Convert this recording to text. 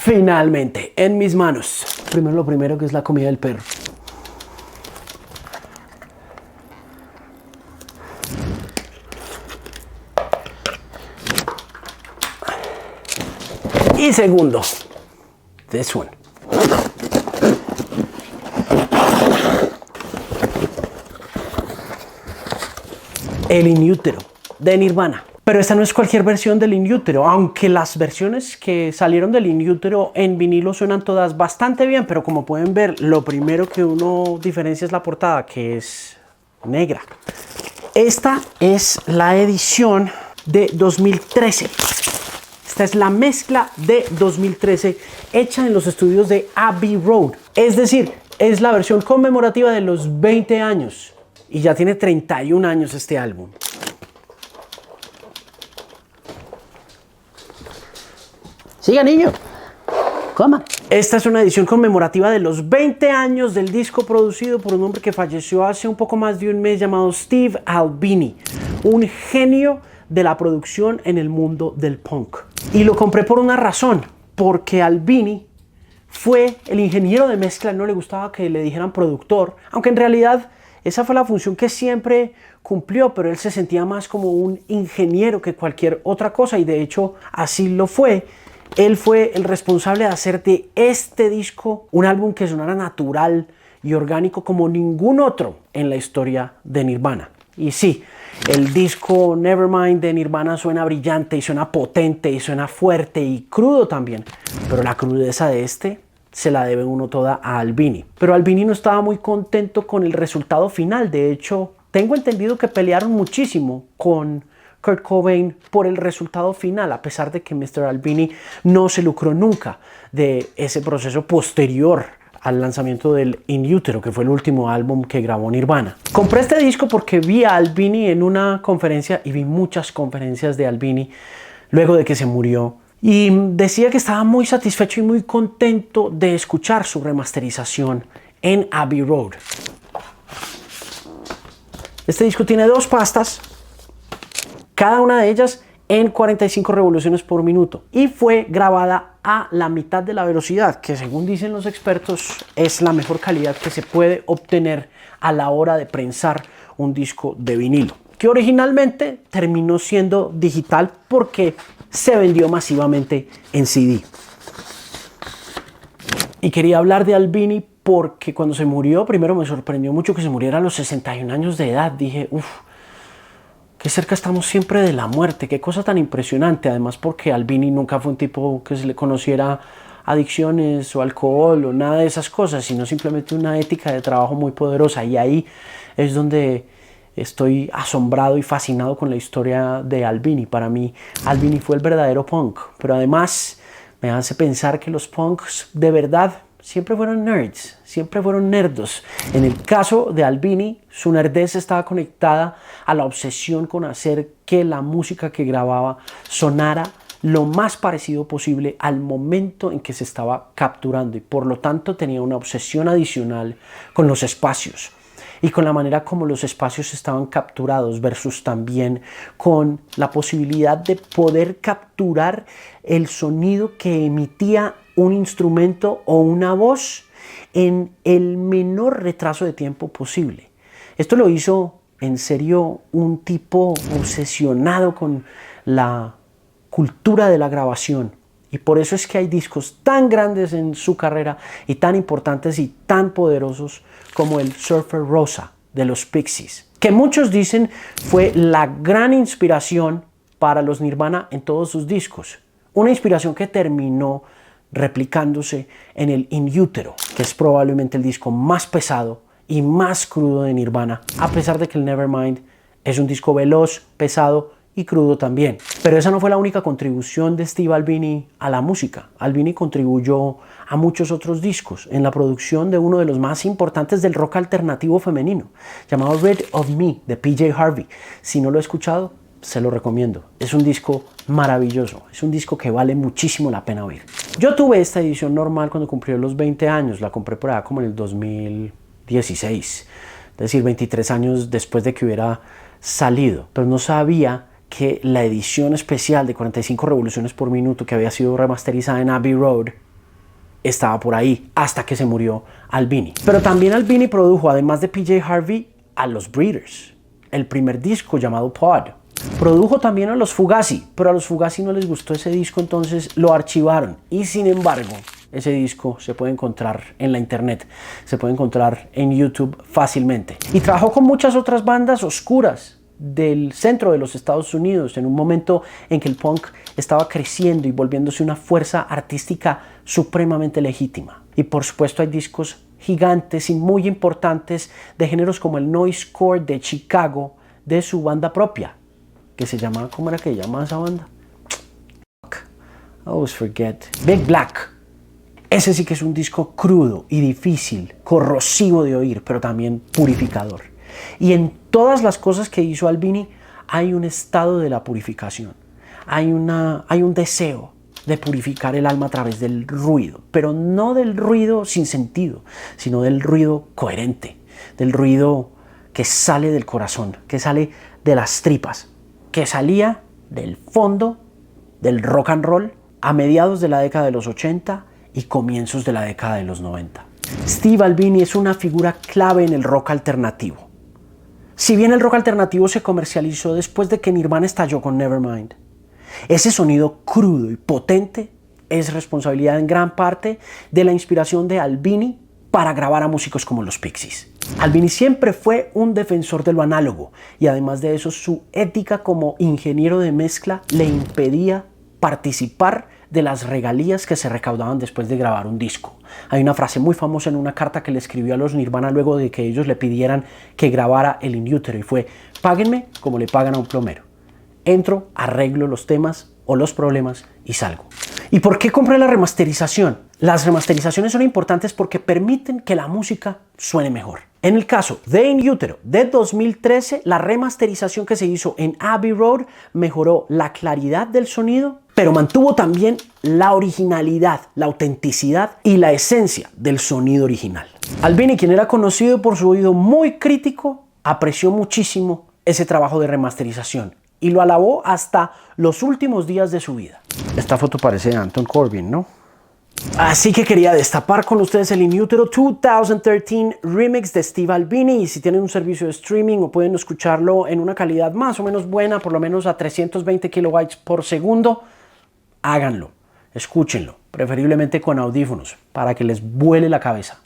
Finalmente, en mis manos. Primero lo primero, que es la comida del perro. Y segundo, this one. El In Utero de Nirvana. Pero esta no es cualquier versión del In Utero, aunque las versiones que salieron del In Utero en vinilo suenan todas bastante bien, pero como pueden ver, lo primero que uno diferencia es la portada, que es negra. Esta es la edición de 2013. Esta es la mezcla de 2013 hecha en los estudios de Abbey Road. Es decir, es la versión conmemorativa de los 20 años. Y ya tiene 31 años este álbum. Siga, niño. Coma. Esta es una edición conmemorativa de los 20 años del disco, producido por un hombre que falleció hace un poco más de un mes, llamado Steve Albini, un genio de la producción en el mundo del punk. Y lo compré por una razón, porque Albini fue el ingeniero de mezcla. No le gustaba que le dijeran productor, aunque en realidad esa fue la función que siempre cumplió, pero él se sentía más como un ingeniero que cualquier otra cosa, y de hecho así lo fue. Él fue el responsable de hacer de este disco un álbum que sonara natural y orgánico como ningún otro en la historia de Nirvana. Y sí, el disco Nevermind de Nirvana suena brillante y suena potente y suena fuerte y crudo también, pero la crudeza de este se la debe uno toda a Albini. Pero Albini no estaba muy contento con el resultado final. De hecho, tengo entendido que pelearon muchísimo con Kurt Cobain por el resultado final, a pesar de que Mr. Albini no se lucró nunca de ese proceso posterior al lanzamiento del In Utero, que fue el último álbum que grabó Nirvana. Compré este disco porque vi a Albini en una conferencia, y vi muchas conferencias de Albini luego de que se murió, y decía que estaba muy satisfecho y muy contento de escuchar su remasterización en Abbey Road. Este disco tiene 2 pastas, cada una de ellas en 45 revoluciones por minuto, y fue grabada a la mitad de la velocidad, que según dicen los expertos es la mejor calidad que se puede obtener a la hora de prensar un disco de vinilo, que originalmente terminó siendo digital porque se vendió masivamente en CD. Y quería hablar de Albini porque cuando se murió, primero me sorprendió mucho que se muriera a los 61 años de edad. Dije, uff, qué cerca estamos siempre de la muerte, qué cosa tan impresionante. Además porque Albini nunca fue un tipo que se le conociera adicciones o alcohol o nada de esas cosas, sino simplemente una ética de trabajo muy poderosa. Y ahí es donde estoy asombrado y fascinado con la historia de Albini. Para mí, Albini fue el verdadero punk, pero además me hace pensar que los punks de verdad siempre fueron nerds, siempre fueron nerdos. En el caso de Albini, su nerdez estaba conectada a la obsesión con hacer que la música que grababa sonara lo más parecido posible al momento en que se estaba capturando, y por lo tanto tenía una obsesión adicional con los espacios y con la manera como los espacios estaban capturados, versus también con la posibilidad de poder capturar el sonido que emitía un instrumento o una voz en el menor retraso de tiempo posible. Esto lo hizo en serio un tipo obsesionado con la cultura de la grabación, y por eso es que hay discos tan grandes en su carrera y tan importantes y tan poderosos como el Surfer Rosa de los Pixies, que muchos dicen fue la gran inspiración para los Nirvana en todos sus discos. Una inspiración que terminó replicándose en el In Utero, que es probablemente el disco más pesado y más crudo de Nirvana, a pesar de que el Nevermind es un disco veloz, pesado y crudo también. Pero esa no fue la única contribución de Steve Albini a la música. Albini contribuyó a muchos otros discos en la producción de uno de los más importantes del rock alternativo femenino, llamado Rid of Me, de PJ Harvey. Si no lo he escuchado, se lo recomiendo. Es un disco maravilloso, es un disco que vale muchísimo la pena oír. Yo tuve esta edición normal cuando cumplió los 20 años, la compré por allá como en el 2016, es decir, 23 años después de que hubiera salido, pero no sabía que la edición especial de 45 revoluciones por minuto, que había sido remasterizada en Abbey Road, estaba por ahí hasta que se murió Albini. Pero también Albini produjo, además de PJ Harvey, a los Breeders, el primer disco llamado Pod. Produjo también a los Fugazi, pero a los Fugazi no les gustó ese disco, entonces lo archivaron. Y sin embargo, ese disco se puede encontrar en la internet, se puede encontrar en YouTube fácilmente. Y trabajó con muchas otras bandas oscuras del centro de los Estados Unidos en un momento en que el punk estaba creciendo y volviéndose una fuerza artística supremamente legítima. Y por supuesto hay discos gigantes y muy importantes de géneros como el noisecore de Chicago, de su banda propia, que se llama, ¿cómo era que se llama esa banda? I always forget. Big Black. Ese sí que es un disco crudo y difícil, corrosivo de oír, pero también purificador. Y en todas las cosas que hizo Albini hay un estado de la purificación. Hay un deseo de purificar el alma a través del ruido, pero no del ruido sin sentido, sino del ruido coherente, del ruido que sale del corazón, que sale de las tripas, que salía del fondo del rock and roll a mediados de la década de los 80 y comienzos de la década de los 90. Steve Albini es una figura clave en el rock alternativo. Si bien el rock alternativo se comercializó después de que Nirvana estalló con Nevermind, ese sonido crudo y potente es responsabilidad en gran parte de la inspiración de Albini para grabar a músicos como los Pixies. Albini siempre fue un defensor de lo análogo y además de eso su ética como ingeniero de mezcla le impedía participar de las regalías que se recaudaban después de grabar un disco. Hay una frase muy famosa en una carta que le escribió a los Nirvana luego de que ellos le pidieran que grabara el In Utero y fue: páguenme como le pagan a un plomero. Entro, arreglo los temas o los problemas y salgo. ¿Y por qué compré la remasterización? Las remasterizaciones son importantes porque permiten que la música suene mejor. En el caso de In Utero de 2013, la remasterización que se hizo en Abbey Road mejoró la claridad del sonido, pero mantuvo también la originalidad, la autenticidad y la esencia del sonido original. Albini, quien era conocido por su oído muy crítico, apreció muchísimo ese trabajo de remasterización y lo alabó hasta los últimos días de su vida. Esta foto parece de Anton Corbijn, ¿no? Así que quería destapar con ustedes el In Utero 2013 Remix de Steve Albini. Y si tienen un servicio de streaming o pueden escucharlo en una calidad más o menos buena, por lo menos a 320 kilobytes por segundo, háganlo, escúchenlo, preferiblemente con audífonos, para que les vuele la cabeza.